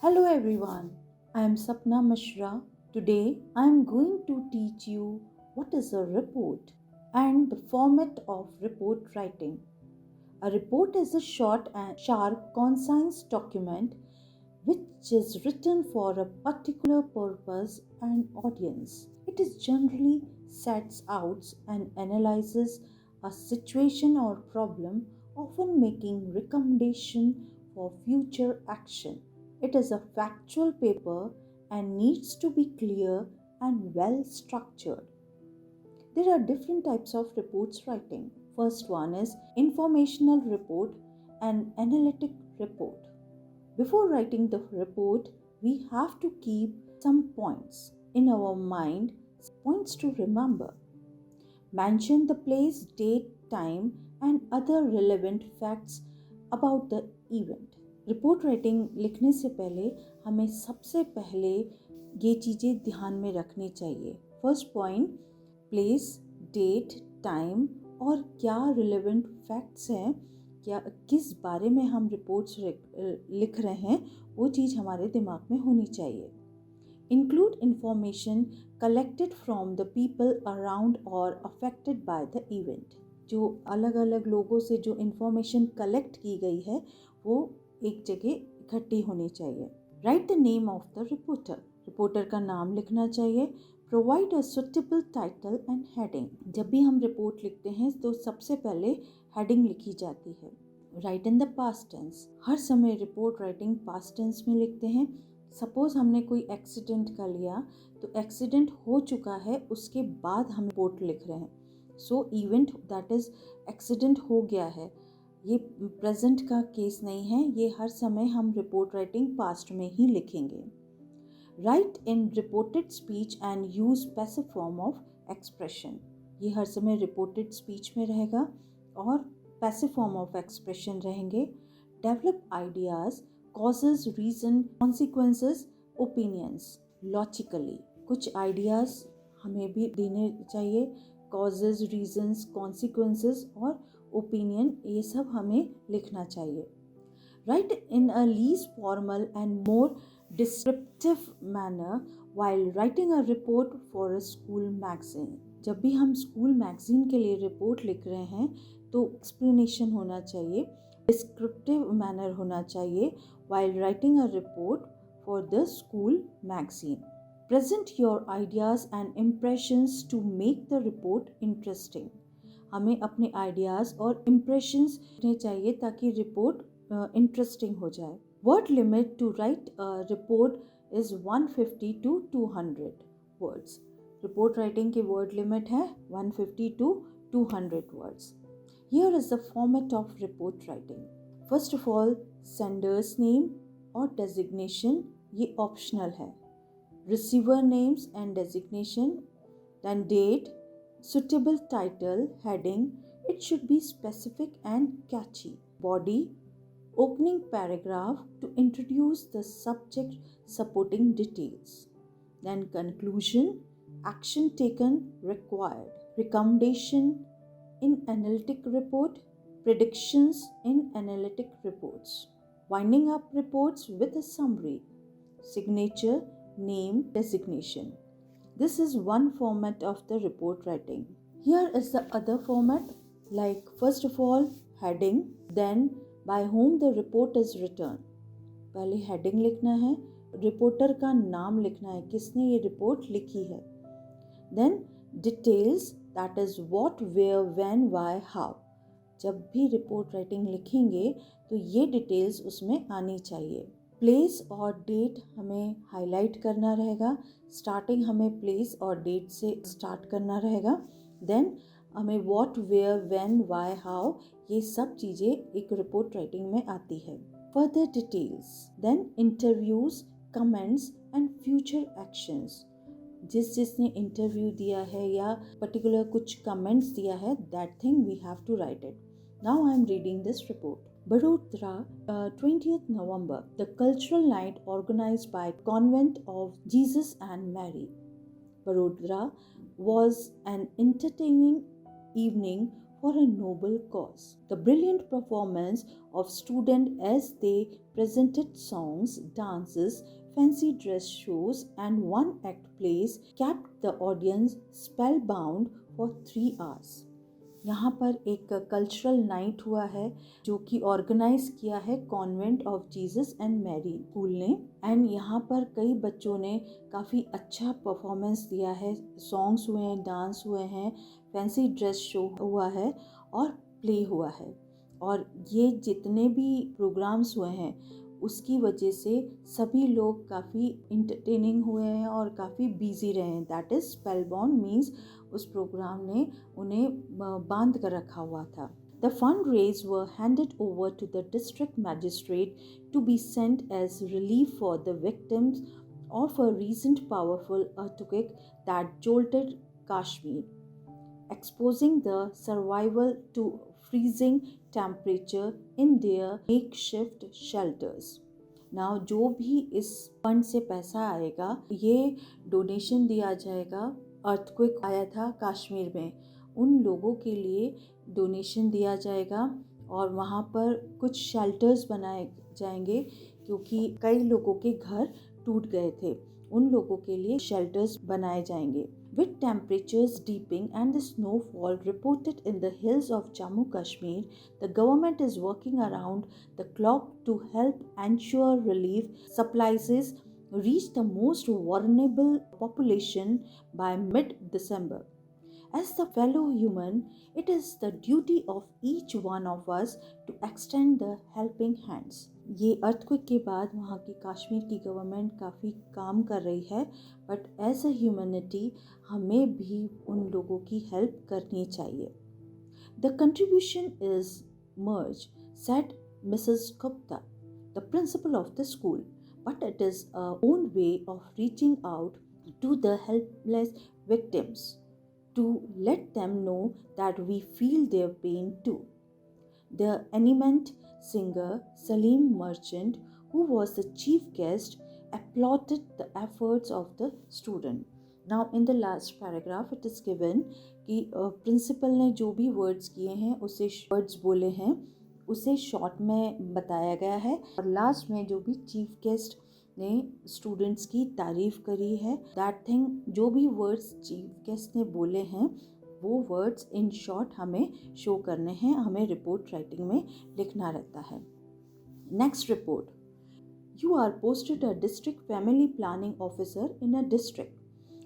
Hello everyone, I am Sapna Mishra. Today I am going to teach you what is a report and the format of report writing. A report is a short and sharp, concise document which is written for a particular purpose and audience. It is generally sets out and analyzes a situation or problem, often making recommendation for future action. It is a factual paper and needs to be clear and well structured. There are different types of reports writing. First one is informational report and analytic report. Before writing the report, we have to keep some points in our mind, points to remember. Mention the place, date, time, and other relevant facts about the event. Report writing लिखने से पहले हमें सबसे पहले ये चीज़ें ध्यान में रखनी चाहिए. First point, place, date, time और क्या रिलेवेंट फैक्ट्स हैं, क्या किस बारे में हम रिपोर्ट्स लिख रहे हैं, वो चीज़ हमारे दिमाग में होनी चाहिए. Include information collected from the people around or affected by the event. जो अलग अलग लोगों से जो इंफॉर्मेशन कलेक्ट की गई है वो एक जगह इकट्ठी होनी चाहिए. Right the name of the reporter. Reporter का नाम लिखना चाहिए. Provide a suitable title and heading. जब भी हम रिपोर्ट लिखते हैं तो सबसे पहले हेडिंग लिखी जाती है. Write in the past tense. हर समय रिपोर्ट राइटिंग पास्ट टेंस में लिखते हैं. सपोज हमने कोई एक्सीडेंट कर लिया तो एक्सीडेंट हो चुका है, उसके बाद हम रिपोर्ट लिख रहे हैं. सो इवेंट दैट इज एक्सीडेंट हो गया है, ये प्रेजेंट का केस नहीं है. ये हर समय हम रिपोर्ट राइटिंग पास्ट में ही लिखेंगे. Right in reported speech and use passive form of expression. ये हर समय रिपोर्टेड स्पीच में रहेगा और पैसिव फॉर्म ऑफ एक्सप्रेशन रहेंगे. Develop ideas, causes, reason, consequences, opinions logically. कुछ आइडियाज़ हमें भी देने चाहिए. causes, reasons, consequences और opinion, ये सब हमें लिखना चाहिए. Write in a less formal and more descriptive manner while writing a report for a school magazine. जब भी हम स्कूल मैगजीन के लिए रिपोर्ट लिख रहे हैं तो एक्सप्लेनेशन होना चाहिए, डिस्क्रिप्टिव मैनर होना चाहिए while writing a report for the school magazine. Present your ideas and impressions to make the report interesting. हमें अपने आइडियाज़ और इम्प्रेशंस देने चाहिए ताकि रिपोर्ट इंटरेस्टिंग हो जाए. Word limit to write a report is 150 to 200 words. Report writing की word limit है 150 to 200 words. Here is the format of report writing. First of all, sender's name और designation ये optional है. Receiver names and designation, then date, suitable title, heading, it should be specific and catchy. Body, opening paragraph to introduce the subject, supporting details. Then conclusion, action taken required. Recommendation in analytic report, predictions in analytic reports. Winding up reports with a summary, signature, name, designation. This is one format of the report writing. Here is the other format, like first of all heading, then by whom the report is written. पहले heading लिखना है, reporter का नाम लिखना है, किसने ये report लिखी है. Then details, that is what, where, when, why, how. जब भी रिपोर्ट राइटिंग लिखेंगे तो ये डिटेल्स उसमें आनी चाहिए. प्लेस और डेट हमें हाईलाइट करना रहेगा. स्टार्टिंग हमें प्लेस और डेट से स्टार्ट करना रहेगा. देन हमें what, where, when, why, how, ये सब चीज़ें एक रिपोर्ट राइटिंग में आती है. Further details, then interviews, comments and future actions. जिसने इंटरव्यू दिया है या पर्टिकुलर कुछ कमेंट्स दिया है, that thing we have to write it. Now I am reading this report. Barodara, 20th November, the cultural night organized by Convent of Jesus and Mary. Barodara was an entertaining evening for a noble cause. The brilliant performance of students as they presented songs, dances, fancy dress shows and one-act plays kept the audience spellbound for 3 hours. यहाँ पर एक cultural night हुआ है जो कि organise किया है convent of Jesus and Mary school ने, एंड यहाँ पर कई बच्चों ने काफ़ी अच्छा परफॉर्मेंस दिया है. सॉन्ग्स हुए हैं, डांस हुए हैं, फैंसी ड्रेस शो हुआ है और प्ले हुआ है. और ये जितने भी प्रोग्राम्स हुए हैं उसकी वजह से सभी लोग काफ़ी इंटरटेनिंग हुए हैं और काफ़ी बिजी रहे हैं. दैट इज़ स्पेलबाउंड मीन्स उस प्रोग्राम ने उन्हें बांध कर रखा हुआ था. The fundraise were handed over to the district magistrate to be sent as relief for the victims of a recent powerful earthquake that jolted Kashmir, exposing the survival to freezing temperature in their makeshift shelters. Now जो भी इस fund से पैसा आएगा ये donation दिया जाएगा. Earthquake आया था कश्मीर में, उन लोगों के लिए डोनेशन दिया जाएगा और वहाँ पर कुछ शेल्टर्स बनाए जाएंगे क्योंकि कई लोगों के घर टूट गए थे. उन लोगों के लिए शेल्टर्स बनाए जाएंगे. With temperatures dipping and the snowfall reported in the hills of Jammu Kashmir, the government is working around the clock to help ensure relief supplies reach the most vulnerable population by mid-December. As the fellow human, it is the duty of each one of us to extend the helping hands. ये earthquake के बाद वहाँ की कश्मीर की government काफ़ी काम कर रही है, बट एज अ ह्यूमैनिटी हमें भी उन लोगों की हेल्प करनी चाहिए. The contribution is much, said Mrs. Gupta, the principal of the school, but it is our own way of reaching out to the helpless victims to let them know that we feel their pain too. The eminent singer Salim Merchant, who was the chief guest, applauded the efforts of the student. Now in the last paragraph it is given कि principal ने जो भी words किए हैं उसे words बोले हैं उसे शॉर्ट में बताया गया है, और लास्ट में जो भी चीफ गेस्ट ने स्टूडेंट्स की तारीफ करी है, दैट थिंग जो भी वर्ड्स चीफ गेस्ट ने बोले हैं वो वर्ड्स इन शॉर्ट हमें शो करने हैं, हमें रिपोर्ट राइटिंग में लिखना रहता है. Next report. You are posted a district family planning officer in a district.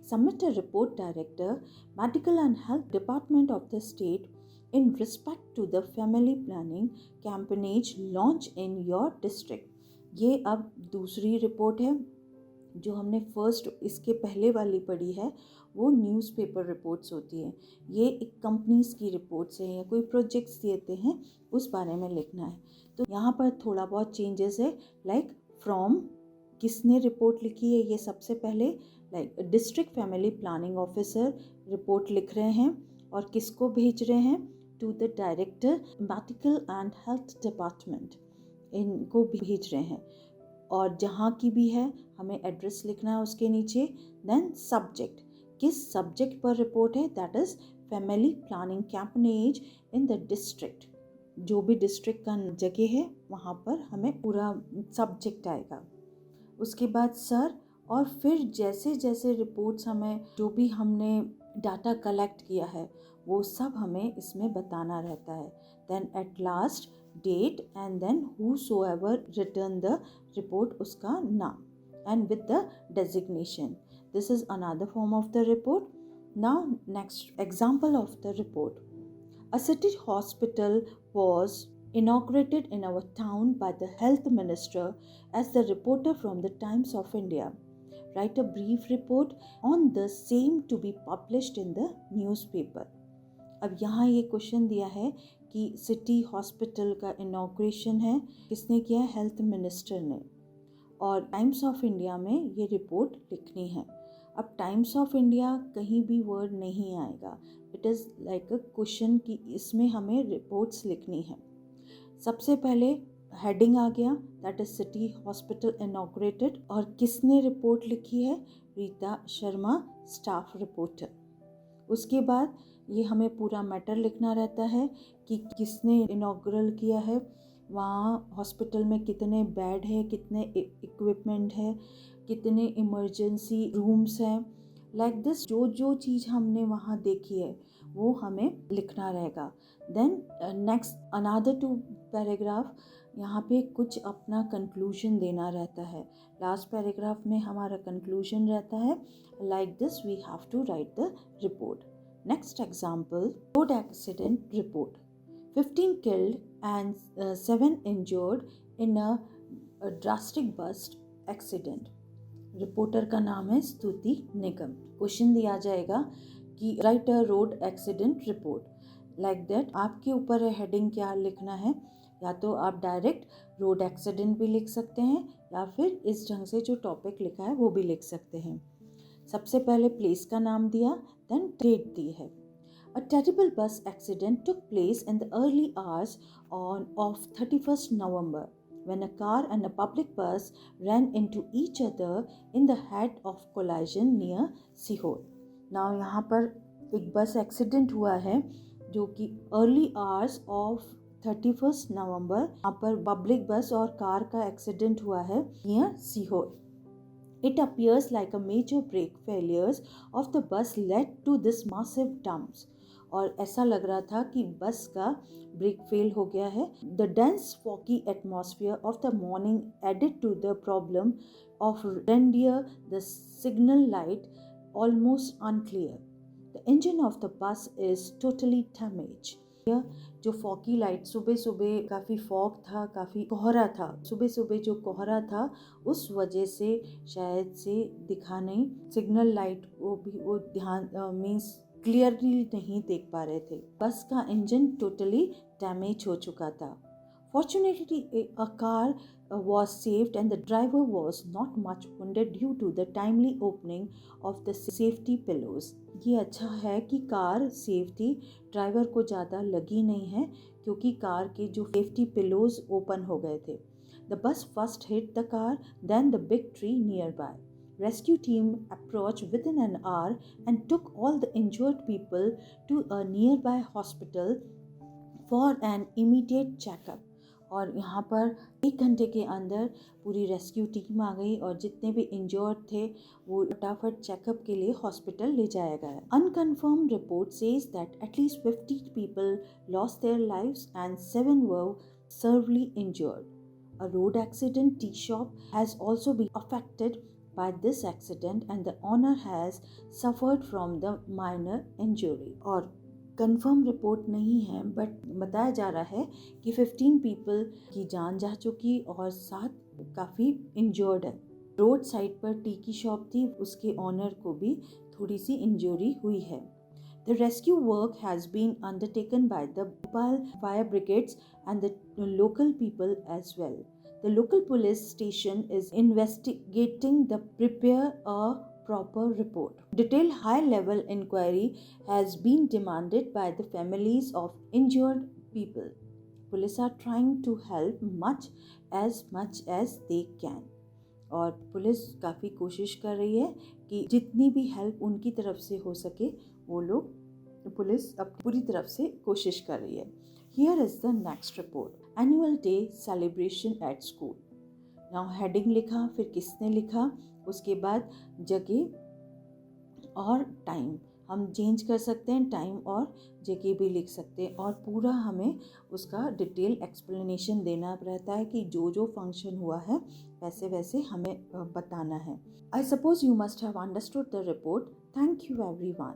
Submit a report director, medical and health department of the state in respect to the family planning campaign launch in your district. ये अब दूसरी report है. जो हमने first इसके पहले वाली पढ़ी है वो न्यूज़पेपर रिपोर्ट्स होती है. ये एक कंपनीज की रिपोर्ट्स हैं या कोई प्रोजेक्ट्स देते हैं उस बारे में लिखना है. तो यहाँ पर थोड़ा बहुत चेंजेस है. लाइक फ्रॉम किसने रिपोर्ट लिखी है ये सबसे पहले, like district family planning officer report लिख रहे हैं और किसको भेज रहे हैं, to the director medical and health department, इनको भेज रहे हैं. और जहाँ की भी है हमें एड्रेस लिखना है उसके नीचे. देन सब्जेक्ट, किस सब्जेक्ट पर रिपोर्ट है, that is family planning campaign in the district. जो भी डिस्ट्रिक्ट का जगह है वहाँ पर हमें पूरा सब्जेक्ट आएगा. उसके बाद सर, और फिर जैसे जैसे रिपोर्ट्स हमें जो भी हमने डाटा कलेक्ट किया है वो सब हमें इसमें बताना रहता है. Then at last date and then whosoever return the report, उसका नाम and with the designation. This is another form of the report. Now next example of the report. A city hospital was inaugurated in our town by the health minister as the reporter from the Times of India. Write a brief report on the same to be published in the newspaper. अब यहाँ ये question दिया है कि city hospital का inauguration है, किसने किया है, हेल्थ मिनिस्टर ने, और टाइम्स ऑफ इंडिया में ये रिपोर्ट लिखनी है. अब टाइम्स ऑफ इंडिया कहीं भी वर्ड नहीं आएगा. It is like a question कि इसमें हमें रिपोर्ट्स लिखनी है. सबसे पहले हेडिंग आ गया, that is city hospital inaugurated, और किसने रिपोर्ट लिखी है, रीता शर्मा, स्टाफ रिपोर्टर. उसके बाद ये हमें पूरा मैटर लिखना रहता है कि किसने इनॉग्रल किया है, वहाँ हॉस्पिटल में कितने बेड है, कितने इक्विपमेंट है, कितने इमरजेंसी रूम्स हैं। लाइक दिस जो जो चीज़ हमने वहाँ देखी है वो हमें लिखना रहेगा। देन नेक्स्ट अनदर 2 पैराग्राफ, यहाँ पे कुछ अपना कंक्लूजन देना रहता है। लास्ट पैराग्राफ में हमारा कंक्लूजन रहता है। Like this we have to write the report. Next example, road accident report. 15 killed and 7 injured in a drastic bus accident. Reporter का नाम है स्तुति निगम। क्वेश्चन दिया जाएगा कि right a road accident report. Like that आपके ऊपर है हेडिंग क्या लिखना है। या तो आप डायरेक्ट रोड एक्सीडेंट भी लिख सकते हैं या फिर इस ढंग से जो टॉपिक लिखा है वो भी लिख सकते हैं। सबसे पहले प्लेस का नाम दिया, देन डेट दी है। A terrible bus accident took place in the early hours of 31st November when a car and a public bus ran into each other in the head of collision near Sihor. Now यहाँ पर एक बस accident हुआ है जो कि early hours of 31st नवंबर, यहाँ पर पब्लिक बस और कार का एक्सीडेंट हुआ है near Sehore. It appears like a major brake failures of the bus led to this massive dumps. और ऐसा लग रहा था कि बस का ब्रेक फेल हो गया है. The dense foggy atmosphere of the morning added to the problem of render the signal light almost unclear. The engine of the bus is totally damaged. जो फॉगी लाइट, सुबह सुबह काफ़ी फॉग था, काफ़ी कोहरा था, सुबह सुबह जो कोहरा था उस वजह से शायद से दिखा नहीं, सिग्नल लाइट वो ध्यान मीन्स क्लियरली नहीं देख पा रहे थे. बस का इंजन टोटली डैमेज हो चुका था. Fortunately, a car was saved and the driver was not much wounded due to the timely opening of the safety pillows. ये अच्छा है कि कार सेफ थी, ड्राइवर को ज़्यादा लगी नहीं है क्योंकि कार के जो सेफ्टी पिलोज ओपन हो गए थे. The bus first hit the car, then the big tree nearby. Rescue team approached within an hour and took all the injured people to a nearby hospital for an immediate checkup. और यहाँ पर 1 घंटे के अंदर पूरी rescue team आ गई और जितने भी इंजर्ड थे वो फटाफट चेकअप के लिए हॉस्पिटल ले जाया गया. Unconfirmed report says that at least 50 people lost their lives and 7 were severely injured. A road accident tea shop has also been affected by this accident and the owner has suffered from the minor injury. और confirm report नहीं है but बताया जा रहा है कि 15 people की जान जा चुकी और 7 काफ़ी इंजर्ड है. रोड साइड पर टी की शॉप थी, उसके ऑनर को भी थोड़ी सी इंजरी हुई है. The rescue work has been undertaken by the Bhopal fire brigades and the local people as well. The local police station is investigating the prepare a proper report. Detailed high-level inquiry has been demanded by the families of injured people. Police are trying to help much as they can. और police काफ़ी कोशिश कर रही है कि जितनी भी help उनकी तरफ से हो सके वो लोग, पुलिस अब पूरी तरफ से कोशिश कर रही है. Here is the next report. Annual day celebration at school. Now heading लिखा, फिर किसने लिखा, उसके बाद जगह और टाइम हम चेंज कर सकते हैं, टाइम और जगह भी लिख सकते हैं और पूरा हमें उसका डिटेल एक्सप्लेनेशन देना रहता है कि जो जो फंक्शन हुआ है वैसे वैसे हमें बताना है. I suppose you must have understood the report. Thank you everyone.